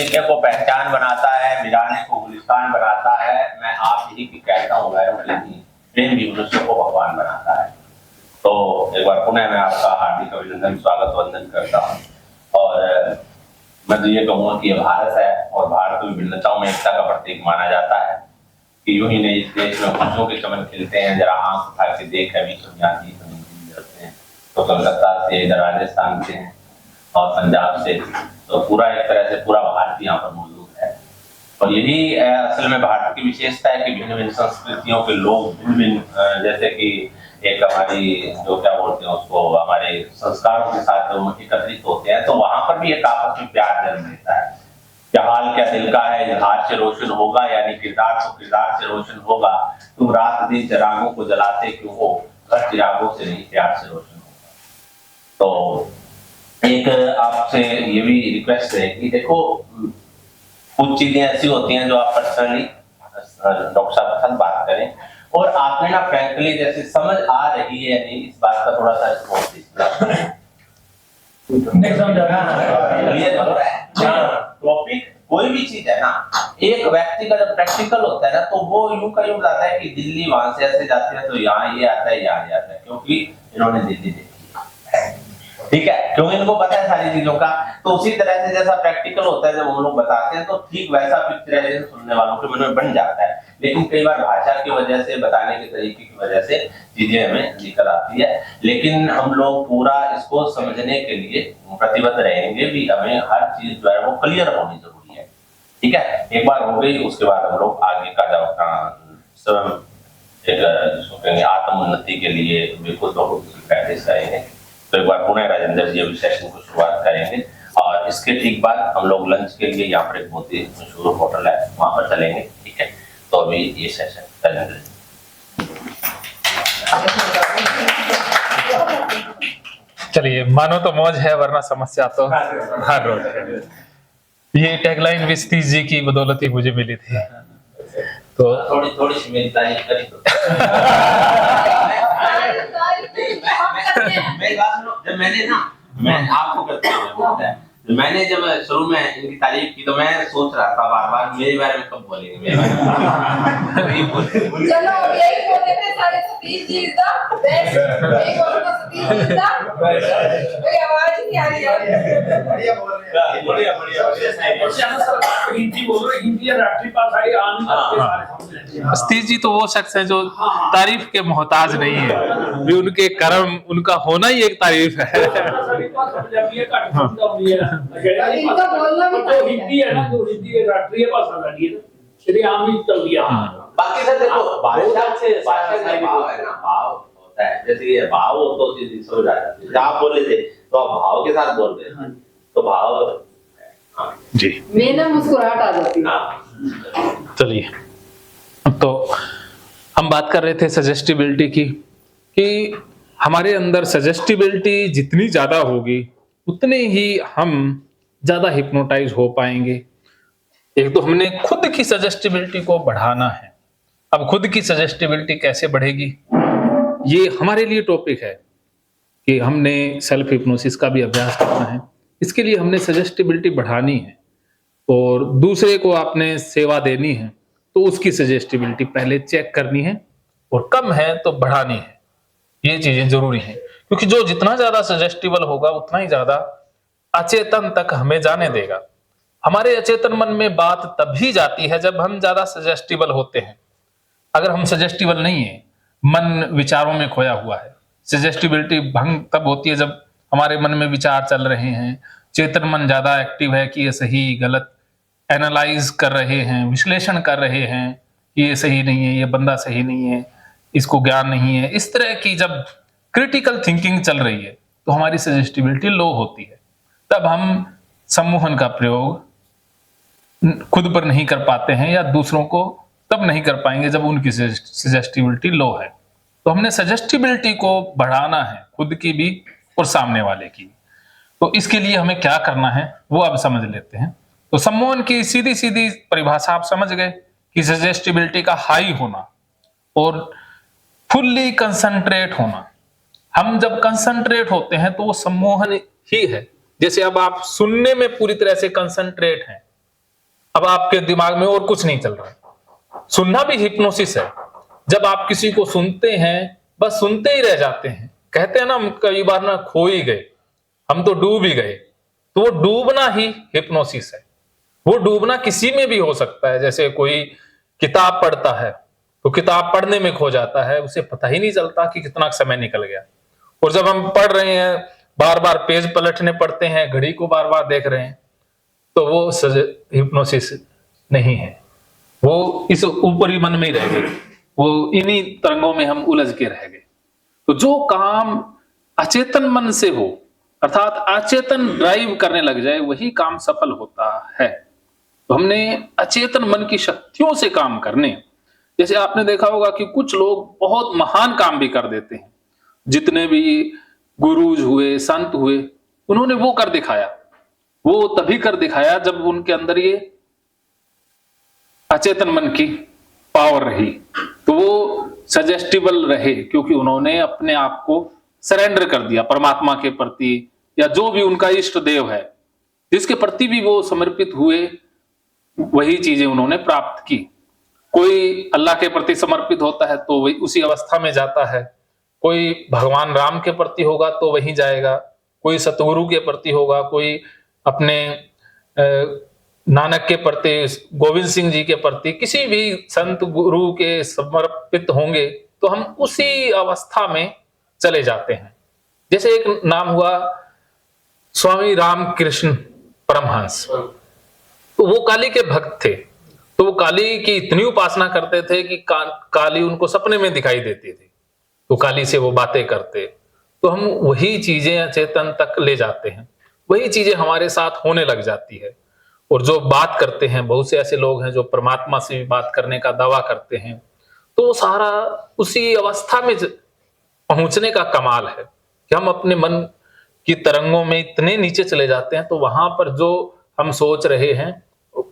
दुनिया को पहचान बनाता है, वीराने को गुलिस्तान बनाता है। मैं आप यही की कहता हूँ प्रेम भी मनुष्य को भगवान बनाता है। तो एक बार पुनः मैं आपका हार्दिक अभिनंदन स्वागत वंदन करता हूँ। और मैं तो ये कहूँगा कि ये भारत है और भारत में विभिन्नताओं में एकता का प्रतीक माना जाता है कि यूं ही नहीं, इस देश में खुशियों के चमन खिलते हैं। जरा आंख उठा के देख अभी सुनियाती हैं तो कलकत्ता से, इधर राजस्थान से हैं और पंजाब से, तो पूरा एक तरह से पूरा भारत यहाँ पर मौजूद है। और यही असल में भारत की विशेषता है कि भिन्न भिन्न संस्कृतियों के लोग भिन्न भिन्न, जैसे कि एक हमारी जो क्या बोलते हैं उसको, हमारे संस्कारों के साथ एकत्रित होते हैं, तो वहां पर भी एक आपस में प्यार जन्म देता है। क्या हाल क्या दिल का है, इजहार से रोशन होगा, यानी किरदार तो किरदार से रोशन होगा। तुम रात दिन चिरागों को जलाते क्यों हो, घर चिरागों से नहीं प्यार से रोशन होगा। तो एक आपसे ये भी रिक्वेस्ट है कि देखो, कुछ चीजें ऐसी होती हैं जो आप पर्सनली डॉक्टर साहब के साथ बात करें, और आपने ना फ्रैंकली जैसे समझ आ रही है नहीं, इस बात का थोड़ा सा टॉपिक कोई भी चीज है ना, एक व्यक्ति का जब प्रैक्टिकल होता है ना, तो वो यूं का यूं जाता है कि दिल्ली वहां से ऐसे जाते हैं तो यहाँ ये आता है, यहाँ आता है, क्योंकि इन्होंने दिल्ली देखी है, ठीक है, क्योंकि इनको पता है सारी चीजों का। तो उसी तरह से जैसा प्रैक्टिकल होता है, जब हम लोग बताते हैं तो ठीक वैसा पिक्चराइजेशन सुनने वालों के मन में बन जाता है। लेकिन कई बार भाषा की वजह से, बताने के तरीके की वजह से चीजें हमें निकल आती है। लेकिन हम लोग पूरा इसको समझने के लिए प्रतिबद्ध रहेंगे भी, हमें हर चीज जो है वो क्लियर होनी जरूरी है, ठीक है। एक बार हो गई, उसके बाद हम लोग आगे का जो स्वयं जिसको कहेंगे आत्मोन्नति के लिए बिल्कुल प्रैक्टिस करेंगे। तो एक बार पुनः राजेंद्र जी अभी सेशन को शुरुआत करेंगे, और इसके ठीक बाद हम लोग लंच के लिए यहाँ पर एक बहुत ही मशहूर होटल है वहां पर चलेंगे, ठीक है। तो अभी ये सेशन राजेंद्र जी। चलिए, मानो तो मौज है वरना समस्या तो हर रोज है। ये टैगलाइन भी सतीश जी की बदौलत ही मुझे मिली थी। तो थोड़ी सी मेरी तारीफ करी तो मेरी बात सुनो, जब मैंने ना, मैं आपको करता हूँ, मैंने जब शुरू में इनकी तारीफ की तो मैं सोच रहा था बार बार मेरे बारे में कब बोलेंगे, मेरे बारे में चलो यही बोलते थे सारे Satish ji is the best, यही बोलो तो Satish ji is the best. कोई आवाज ही नहीं आ रही है, बढ़िया बोल रहे हैं, बढ़िया हिंदी बोल रहे, हिंदी राष्ट्रीय भाषा है, आम सारे सतीश जी तो वो शख्स है जो तारीफ के मोहताज नहीं है, भी उनके कर्म, उनका होना ही एक तारीफ है। इनका बोलना भी जो हिंदी है ना, जो हिंदी राष्ट्रीय भाषा लगी है ना, श्री आम ही चल दिया। बाकी सर देखो, भाषा का भाव है ना, भाव होता है, जैसे ये भाव हो तो चीज समझ आ जाती है। आप बोले थे तो आप भाव के साथ बोल रहे हैं, तो भाव जी मैं ना मुस्कुराहट आ जाती है। चलिए, तो हम बात कर रहे थे सजेस्टिबिलिटी की, कि हमारे अंदर सजेस्टिबिलिटी जितनी ज्यादा होगी उतने ही हम ज्यादा हिप्नोटाइज हो पाएंगे। एक तो हमने खुद की सजेस्टिबिलिटी को बढ़ाना है। अब खुद की सजेस्टिबिलिटी कैसे बढ़ेगी, ये हमारे लिए टॉपिक है कि हमने सेल्फ हिप्नोसिस का भी अभ्यास करना है। इसके लिए हमने सजेस्टिबिलिटी बढ़ानी है, और दूसरे को आपने सेवा देनी है तो उसकी सजेस्टिबिलिटी पहले चेक करनी है, और कम है तो बढ़ानी है। ये चीजें जरूरी हैं, क्योंकि जो जितना ज्यादा सजेस्टिबल होगा उतना ही ज्यादा अचेतन तक हमें जाने देगा। हमारे अचेतन मन में बात तभी जाती है जब हम ज्यादा सजेस्टिबल होते हैं। अगर हम सजेस्टिबल नहीं है, मन विचारों में खोया हुआ है, सजेस्टिबिलिटी भंग तब होती है जब हमारे मन में विचार चल रहे हैं, चेतन मन ज्यादा एक्टिव है कि ये सही गलत एनालाइज कर रहे हैं, विश्लेषण कर रहे हैं कि ये सही नहीं है, ये बंदा सही नहीं है, इसको ज्ञान नहीं है। इस तरह की जब क्रिटिकल थिंकिंग चल रही है तो हमारी सजेस्टिबिलिटी लो होती है। तब हम सम्मोहन का प्रयोग खुद पर नहीं कर पाते हैं, या दूसरों को तब नहीं कर पाएंगे जब उनकी सजेस्टिबिलिटी लो है। तो हमने सजेस्टिबिलिटी को बढ़ाना है, खुद की भी और सामने वाले की। तो इसके लिए हमें क्या करना है वो अब समझ लेते हैं। तो सम्मोहन की सीधी सीधी परिभाषा आप समझ गए कि सजेस्टिबिलिटी का हाई होना और फुल्ली कंसंट्रेट होना। हम जब कंसंट्रेट होते हैं तो वो सम्मोहन ही है। जैसे अब आप सुनने में पूरी तरह से कंसंट्रेट हैं, अब आपके दिमाग में और कुछ नहीं चल रहा है। सुनना भी हिप्नोसिस है। जब आप किसी को सुनते हैं, बस सुनते ही रह जाते हैं। कहते हैं ना, हम कई बार ना खो ही गए, हम तो डूब ही गए। तो वो डूबना ही हिप्नोसिस है। वो डूबना किसी में भी हो सकता है। जैसे कोई किताब पढ़ता है तो किताब पढ़ने में खो जाता है, उसे पता ही नहीं चलता कि कितना समय निकल गया। और जब हम पढ़ रहे हैं, बार बार पेज पलटने पड़ते हैं, घड़ी को बार बार देख रहे हैं, तो वो हिप्नोसिस नहीं है। वो इस ऊपरी मन में ही रह गए, वो इन्हीं तरंगों में हम उलझ के रह गए। तो जो काम अचेतन मन से हो, अर्थात अचेतन ड्राइव करने लग जाए, वही काम सफल होता है। तो हमने अचेतन मन की शक्तियों से काम करने। जैसे आपने देखा होगा कि कुछ लोग बहुत महान काम भी कर देते हैं। जितने भी गुरुज हुए, संत हुए, उन्होंने वो कर दिखाया। वो तभी कर दिखाया जब उनके अंदर ये अचेतन मन की पावर रही। तो वो सजेस्टिबल रहे, क्योंकि उन्होंने अपने आप को सरेंडर कर दिया परमात्मा के प्रति, या जो भी उनका इष्ट देव है, जिसके प्रति भी वो समर्पित हुए, वही चीजें उन्होंने प्राप्त की। कोई अल्लाह के प्रति समर्पित होता है तो वही उसी अवस्था में जाता है। कोई भगवान राम के प्रति होगा तो वहीं जाएगा। कोई सतगुरु के प्रति होगा, कोई अपने नानक के प्रति, गोविंद सिंह जी के प्रति, किसी भी संत गुरु के समर्पित होंगे तो हम उसी अवस्था में चले जाते हैं। जैसे एक नाम हुआ स्वामी रामकृष्ण परमहंस। तो वो काली के भक्त थे। तो वो काली की इतनी उपासना करते थे कि काली उनको सपने में दिखाई देती थी। तो काली से वो बातें करते। तो हम वही चीजें अचेतन तक ले जाते हैं, वही चीजें हमारे साथ होने लग जाती है। और जो बात करते हैं, बहुत से ऐसे लोग हैं जो परमात्मा से भी बात करने का दावा करते हैं, तो वो सारा उसी अवस्था में पहुंचने का कमाल है कि हम अपने मन की तरंगों में इतने नीचे चले जाते हैं, तो वहां पर जो हम सोच रहे हैं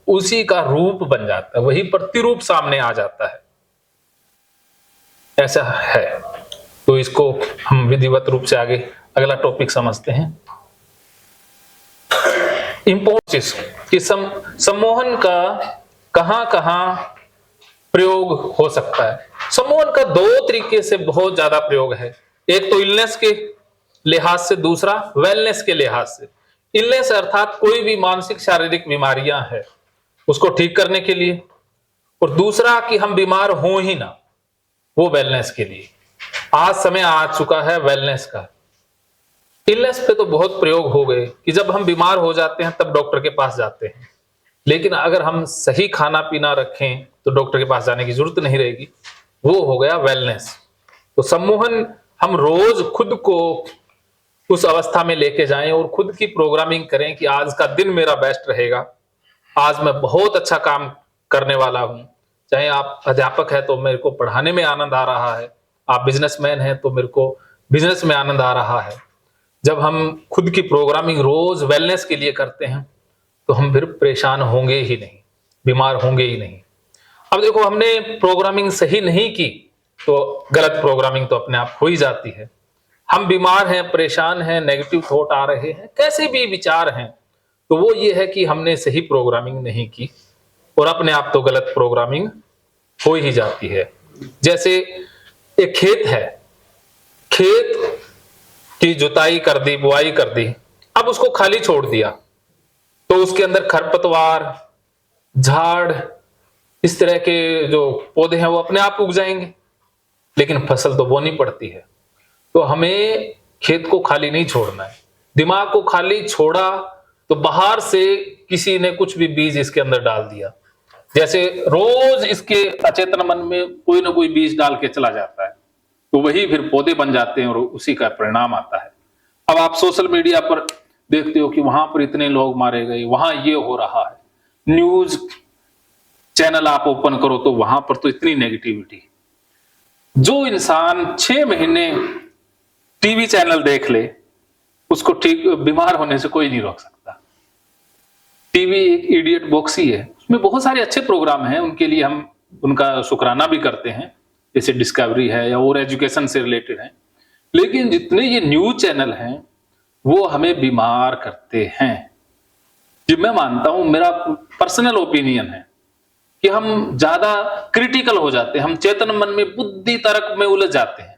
उसी का रूप बन जाता है, वही प्रतिरूप सामने आ जाता है। ऐसा है। तो इसको हम विधिवत रूप से आगे अगला टॉपिक समझते हैं। इंपोसिस कि सम्मोहन का कहां कहां प्रयोग हो सकता है। सम्मोहन का दो तरीके से बहुत ज्यादा प्रयोग है। एक तो इलनेस के लिहाज से, दूसरा वेलनेस के लिहाज से। इलनेस अर्थात कोई भी मानसिक शारीरिक बीमारियां हैं उसको ठीक करने के लिए, और दूसरा कि हम बीमार हो ही ना, वो वेलनेस के लिए। आज समय आ चुका है वेलनेस का। इलनेस पे तो बहुत प्रयोग हो गए कि जब हम बीमार हो जाते हैं तब डॉक्टर के पास जाते हैं, लेकिन अगर हम सही खाना पीना रखें तो डॉक्टर के पास जाने की जरूरत नहीं रहेगी। वो हो गया वेलनेस। तो सम्मोहन हम रोज खुद को उस अवस्था में लेके जाएं और खुद की प्रोग्रामिंग करें कि आज का दिन मेरा बेस्ट रहेगा, आज मैं बहुत अच्छा काम करने वाला हूं। चाहे आप अध्यापक है तो मेरे को पढ़ाने में आनंद आ रहा है, आप बिजनेसमैन हैं तो मेरे को बिजनेस में आनंद आ रहा है। जब हम खुद की प्रोग्रामिंग रोज वेलनेस के लिए करते हैं तो हम फिर परेशान होंगे ही नहीं, बीमार होंगे ही नहीं। अब देखो, हमने प्रोग्रामिंग सही नहीं की तो गलत प्रोग्रामिंग तो अपने आप हो ही जाती है। हम बीमार हैं, परेशान हैं, नेगेटिव थॉट आ रहे हैं, कैसे भी विचार हैं, तो वो ये है कि हमने सही प्रोग्रामिंग नहीं की और अपने आप तो गलत प्रोग्रामिंग हो ही जाती है। जैसे एक खेत है, खेत की जुताई कर दी, बुआई कर दी, अब उसको खाली छोड़ दिया तो उसके अंदर खरपतवार, झाड़, इस तरह के जो पौधे हैं वो अपने आप उग जाएंगे, लेकिन फसल तो बोनी पड़ती है। तो हमें खेत को खाली नहीं छोड़ना है। दिमाग को खाली छोड़ा तो बाहर से किसी ने कुछ भी बीज इसके अंदर डाल दिया। जैसे रोज इसके अचेतन मन में कोई ना कोई बीज डाल के चला जाता है, तो वही फिर पौधे बन जाते हैं और उसी का परिणाम आता है। अब आप सोशल मीडिया पर देखते हो कि वहां पर इतने लोग मारे गए, वहां ये हो रहा है। न्यूज चैनल आप ओपन करो तो वहां पर तो इतनी नेगेटिविटी। जो इंसान 6 महीने टीवी चैनल देख ले, उसको ठीक बीमार होने से कोई नहीं रोक सकता। टीवी एक इडियट बॉक्स ही है, उसमें बहुत सारे अच्छे प्रोग्राम हैं, उनके लिए हम उनका शुक्राना भी करते हैं, जैसे डिस्कवरी है या और एजुकेशन से रिलेटेड है। लेकिन जितने ये न्यूज चैनल हैं वो हमें बीमार करते हैं। जी मैं मानता हूं, मेरा पर्सनल ओपिनियन है कि हम ज्यादा क्रिटिकल हो जाते हैं, हम चेतन मन में बुद्धि तर्क में उलझ जाते हैं,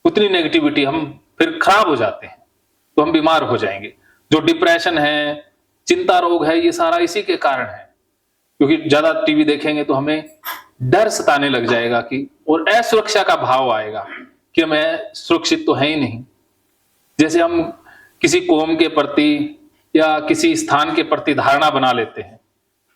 उतनी नेगेटिविटी हम फिर खराब हो जाते हैं, तो हम बीमार हो जाएंगे। जो डिप्रेशन है, चिंता रोग है, ये सारा इसी के कारण है, क्योंकि ज्यादा टीवी देखेंगे तो हमें डर सताने लग जाएगा कि, और असुरक्षा का भाव आएगा कि मैं सुरक्षित तो है ही नहीं। जैसे हम किसी कौम के प्रति या किसी स्थान के प्रति धारणा बना लेते हैं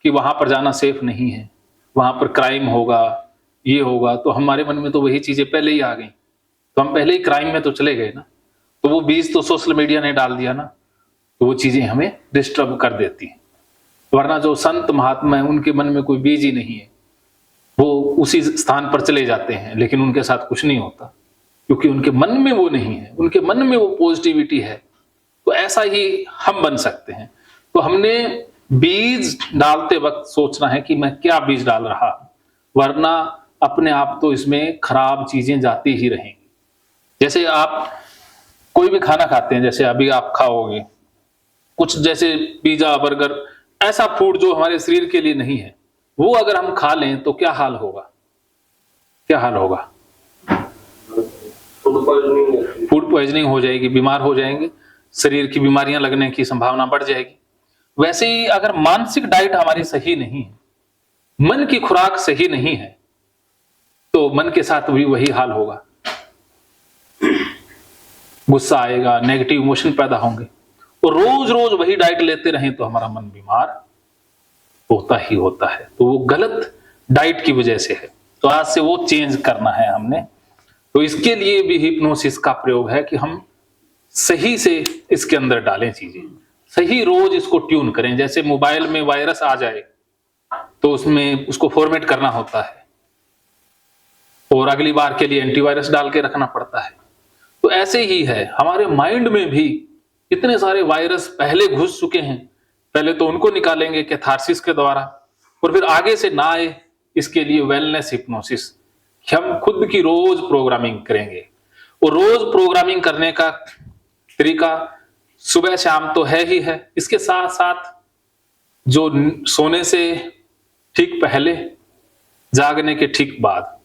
कि वहां पर जाना सेफ नहीं है, वहां पर क्राइम होगा, ये होगा, तो हमारे मन में तो वही चीजें पहले ही आ गई, तो हम पहले ही क्राइम में तो चले गए ना। तो वो बीज तो सोशल मीडिया ने डाल दिया ना, तो वो चीजें हमें डिस्टर्ब कर देती हैं। वरना जो संत महात्मा है उनके मन में कोई बीज ही नहीं है, वो उसी स्थान पर चले जाते हैं, लेकिन उनके साथ कुछ नहीं होता, क्योंकि उनके मन में वो नहीं है, उनके मन में वो पॉजिटिविटी है। तो ऐसा ही हम बन सकते हैं। तो हमने बीज डालते वक्त सोचना है कि मैं क्या बीज डाल रहा हूं, वरना अपने आप तो इसमें खराब चीजें जाती ही रहेंगी। जैसे आप कोई भी खाना खाते हैं, जैसे अभी आप खाओगे कुछ जैसे पिज्जा बर्गर, ऐसा फूड जो हमारे शरीर के लिए नहीं है, वो अगर हम खा लें तो क्या हाल होगा, क्या हाल होगा? फूड पॉइजनिंग हो जाएगी, बीमार हो जाएंगे, शरीर की बीमारियां लगने की संभावना बढ़ जाएगी। वैसे ही अगर मानसिक डाइट हमारी सही नहीं है, मन की खुराक सही नहीं है, तो मन के साथ भी वही हाल होगा, गुस्सा आएगा, नेगेटिव इमोशन पैदा होंगे। और रोज रोज वही डाइट लेते रहें तो हमारा मन बीमार होता ही होता है। तो वो गलत डाइट की वजह से है, तो आज से वो चेंज करना है हमने। तो इसके लिए भी हिप्नोसिस का प्रयोग है कि हम सही से इसके अंदर डालें चीजें, सही रोज इसको ट्यून करें। जैसे मोबाइल में वायरस आ जाए तो उसमें उसको फॉर्मेट करना होता है और अगली बार के लिए एंटीवायरस डाल के रखना पड़ता है। तो ऐसे ही है, हमारे माइंड में भी इतने सारे वायरस पहले घुस चुके हैं, पहले तो उनको निकालेंगे कैथारसिस के द्वारा, और फिर आगे से ना आए इसके लिए वेलनेस हिप्नोसिस, हम खुद की रोज प्रोग्रामिंग करेंगे। और रोज प्रोग्रामिंग करने का तरीका सुबह शाम तो है ही है, इसके साथ साथ जो सोने से ठीक पहले, जागने के ठीक बाद,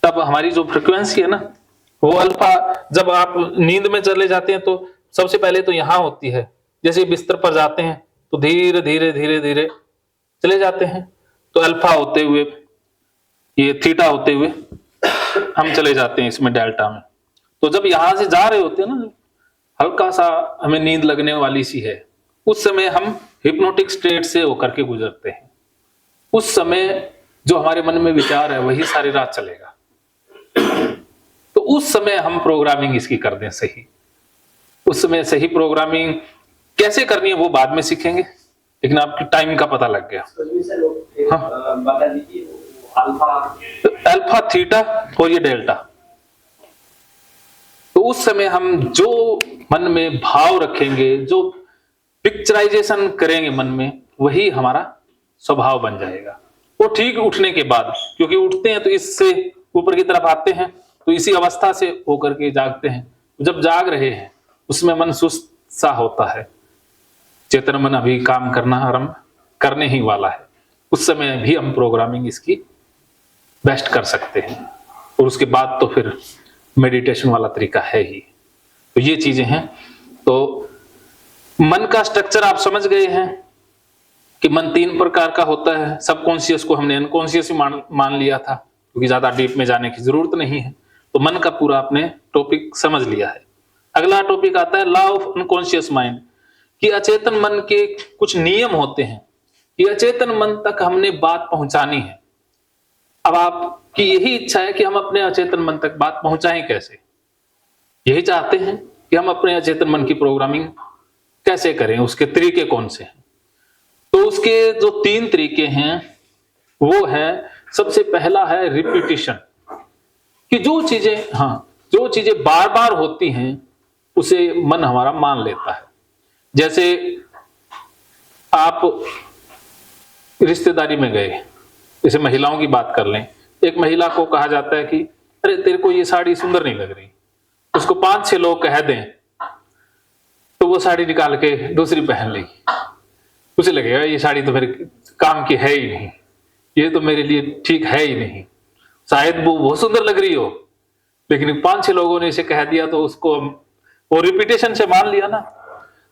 तब हमारी जो फ्रिक्वेंसी है ना वो अल्फा, जब आप नींद में चले जाते हैं तो सबसे पहले तो यहां होती है, जैसे बिस्तर पर जाते हैं तो धीरे धीरे धीरे धीरे चले जाते हैं, तो अल्फा होते हुए, ये थीटा होते हुए हम चले जाते हैं इसमें डेल्टा में। तो जब यहां से जा रहे होते हैं ना, हल्का सा हमें नींद लगने वाली सी है, उस समय हम हिप्नोटिक स्टेट से होकर के गुजरते हैं। उस समय जो हमारे मन में विचार है वही सारी रात चलेगा, तो उस समय हम प्रोग्रामिंग इसकी कर दें सही। उस समय सही प्रोग्रामिंग कैसे करनी है वो बाद में सीखेंगे, लेकिन आपकी टाइम का पता लग गया। हाँ, बता दीजिए अल्फा, थीटा और ये डेल्टा। तो उस समय हम जो मन में भाव रखेंगे, जो पिक्चराइजेशन करेंगे मन में, वही हमारा स्वभाव बन जाएगा। वो ठीक उठने के बाद, क्योंकि उठते हैं तो इससे ऊपर की तरफ आते हैं, तो इसी अवस्था से होकर के जागते हैं। जब जाग रहे हैं उसमें मन सुस्त सा होता है, चेतन मन अभी काम करना आरंभ करने ही वाला है, उस समय भी हम प्रोग्रामिंग इसकी बेस्ट कर सकते हैं। और उसके बाद तो फिर मेडिटेशन वाला तरीका है ही। तो ये चीजें हैं। तो मन का स्ट्रक्चर आप समझ गए हैं कि मन 3 प्रकार का होता है। सबकॉन्शियस को हमने अनकॉन्शियस ही मान लिया था, क्योंकि ज्यादा डीप में जाने की जरूरत नहीं है। तो मन का पूरा आपने टॉपिक समझ लिया है। अगला टॉपिक आता है लॉ ऑफ अनकॉन्शियस माइंड, कि अचेतन मन के कुछ नियम होते हैं कि अचेतन मन तक हमने बात पहुंचानी है। अब आपकी यही इच्छा है कि हम अपने अचेतन मन तक बात पहुंचाएं कैसे, यही चाहते हैं कि हम अपने अचेतन मन की प्रोग्रामिंग कैसे करें, उसके तरीके कौन से हैं। तो उसके जो 3 तरीके हैं वो है, सबसे पहला है रिपीटिशन, कि जो चीजें बार बार होती हैं उसे मन हमारा मान लेता है। जैसे आप रिश्तेदारी में गए, जैसे महिलाओं की बात कर लें, एक महिला को कहा जाता है कि अरे तेरे को ये साड़ी सुंदर नहीं लग रही, उसको 5-6 लोग कह दें तो वो साड़ी निकाल के दूसरी पहन लेगी। उसे लगेगा ये साड़ी तो मेरे काम की है ही नहीं, ये तो मेरे लिए ठीक है ही नहीं। शायद वो बहुत सुंदर लग रही हो, लेकिन 5-6 लोगों ने इसे कह दिया तो उसको वो रिपीटेशन से मान लिया ना।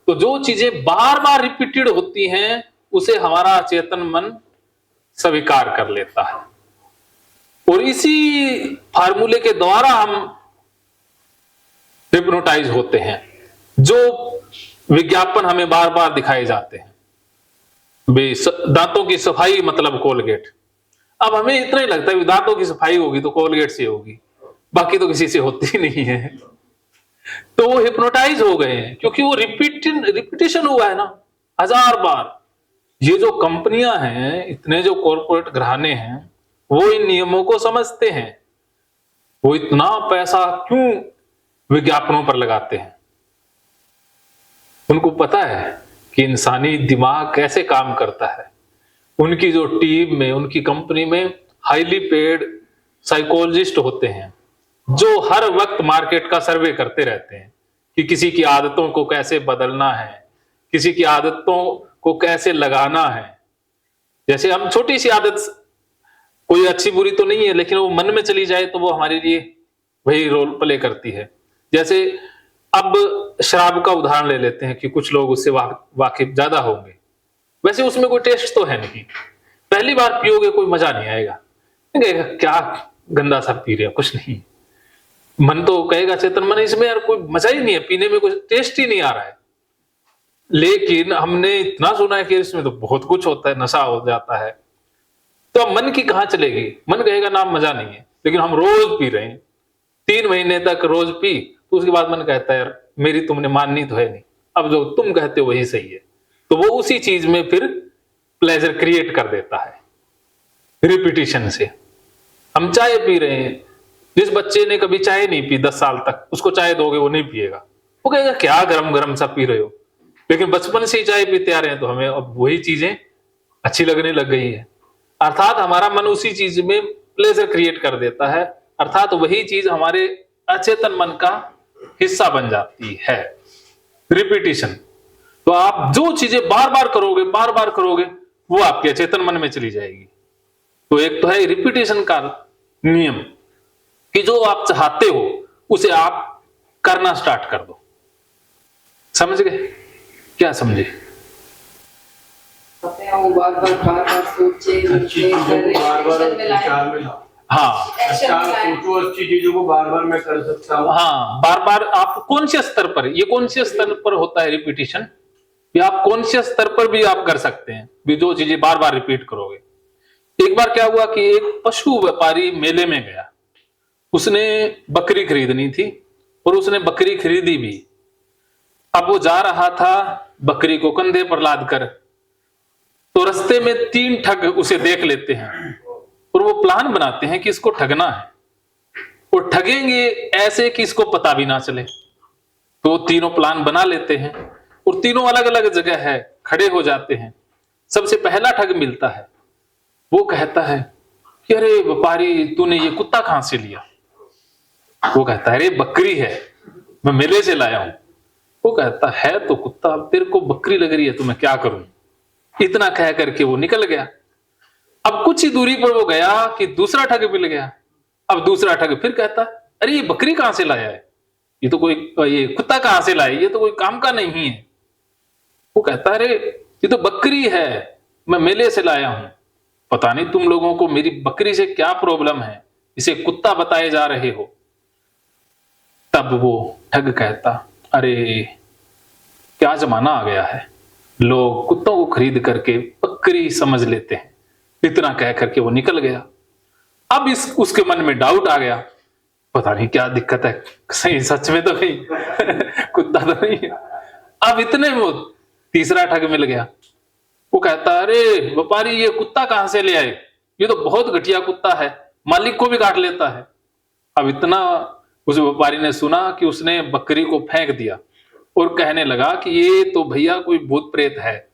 तो जो चीजें बार बार रिपीटेड होती हैं उसे हमारा चेतन मन स्वीकार कर लेता है, और इसी फार्मूले के द्वारा हम हिप्नोटाइज होते हैं। जो विज्ञापन हमें बार बार दिखाए जाते हैं, दांतों की सफाई मतलब कोलगेट, अब हमें इतना ही लगता है दांतों की सफाई होगी तो कोलगेट से होगी, बाकी तो किसी से होती ही नहीं है। तो वो हिप्नोटाइज हो गए हैं क्योंकि वो रिपीटेशन हुआ है ना 1000 बार। ये जो कंपनियां हैं, इतने जो कॉर्पोरेट घराने हैं, वो इन नियमों को समझते हैं। वो इतना पैसा क्यों विज्ञापनों पर लगाते हैं? उनको पता है कि इंसानी दिमाग कैसे काम करता है। उनकी जो टीम में, उनकी कंपनी में हाईली पेड साइकोलॉजिस्ट होते हैं जो हर वक्त मार्केट का सर्वे करते रहते हैं कि किसी की आदतों को कैसे बदलना है, किसी की आदतों को कैसे लगाना है। जैसे हम छोटी सी आदत, कोई अच्छी बुरी तो नहीं है, लेकिन वो मन में चली जाए तो वो हमारे लिए वही रोल प्ले करती है। जैसे अब शराब का उदाहरण ले लेते हैं कि कुछ लोग उससे वाकिफ ज्यादा होंगे। वैसे उसमें कोई टेस्ट तो है नहीं, पहली बार पियोगे कोई मजा नहीं आएगा, क्या गंदा सा पी रहे हो, कुछ नहीं। मन तो कहेगा, चेतन मन, इसमें यार कोई मजा ही नहीं है, पीने में कोई टेस्ट ही नहीं आ रहा है। लेकिन हमने इतना सुना है कि इसमें तो बहुत कुछ होता है, नशा हो जाता है। तो अब मन की कहां चलेगी? मन कहेगा ना मजा नहीं है, लेकिन हम रोज पी रहे हैं, 3 महीने तक रोज पी, तो उसके बाद मन कहता है यार मेरी तुमने माननी तो है नहीं, अब जो तुम कहते हो वही सही है। तो वो उसी चीज में फिर प्लेजर क्रिएट कर देता है रिपीटिशन से। हम चाय पी रहे हैं, जिस बच्चे ने कभी चाय नहीं पी 10 साल तक, उसको चाय दोगे वो नहीं पिएगा, वो कहेगा क्या गरम गरम सा पी रहे हो। लेकिन बचपन से ही चाय पीते आ रहे हैं तो हमें अब वही चीजें अच्छी लगने लग गई है। अर्थात हमारा मन उसी चीज में प्लेजर क्रिएट कर देता है, अर्थात वही चीज हमारे अचेतन मन का हिस्सा बन जाती है, रिपीटिशन। तो आप जो चीजें बार बार करोगे वो आपके अचेतन मन में चली जाएगी। तो एक तो है रिपीटिशन का नियम कि जो आप चाहते हो उसे आप करना स्टार्ट कर दो। समझ गए? क्या समझे? वो बार-बार सोचे, एक्शन में लाए। हाँ, सोचो अच्छी चीजों को बार-बार मैं कर सकता हूँ। हाँ, बार-बार आप कॉन्शियस स्तर पर, ये कॉन्शियस स्तर पर होता है रिपीटिशन, या आप कॉन्शियस स्तर पर भी आप कर सकते हैं, भी जो चीजें बार-बार रिपीट करोगे। एक बार क्या हुआ कि एक पशु व्यापारी मेले में गया, उसने बकरी खरीदनी थी और उसने बकरी खरीदी भी। अब वो जा रहा था बकरी को कंधे पर लाद कर, तो रास्ते में 3 ठग उसे देख लेते हैं और वो प्लान बनाते हैं कि इसको ठगना है, और ठगेंगे ऐसे कि इसको पता भी ना चले। तो वो तीनों प्लान बना लेते हैं और तीनों अलग अलग जगह है, खड़े हो जाते हैं। सबसे पहला ठग मिलता है, वो कहता है कि अरे व्यापारी तूने ये कुत्ता कहां से लिया? वो कहता है अरे बकरी है, मैं मेले से लाया हूं। वो कहता है तो कुत्ता, अब तेरे को बकरी लग रही है तो मैं क्या करूं? इतना कह करके वो निकल गया। अब कुछ ही दूरी पर वो गया कि दूसरा ठग मिल गया। अब दूसरा ठग फिर कहता अरे ये बकरी कहां से लाया है, ये तो कोई, ये कुत्ता कहां से लाया, ये तो कोई काम का नहीं है। वो कहता अरे ये तो बकरी है, मैं मेले से लाया हूं, पता नहीं तुम लोगों को मेरी बकरी से क्या प्रॉब्लम है, इसे कुत्ता बताए जा रहे हो। तब वो ठग कहता अरे क्या जमाना आ गया है, लोग कुत्तों को खरीद करके बकरी समझ लेते हैं। इतना कह करके वो निकल गया। अब उसके मन में डाउट आ गया, पता नहीं क्या दिक्कत है, सही सच में तो नहीं कुत्ता तो नहीं है। अब इतने में वो तीसरा ठग मिल गया। वो कहता अरे व्यापारी ये कुत्ता कहां से ले आए, ये तो बहुत घटिया कुत्ता है, मालिक को भी काट लेता है। अब इतना उस व्यापारी ने सुना कि उसने बकरी को फेंक दिया और कहने लगा कि ये तो भैया कोई भूत प्रेत है,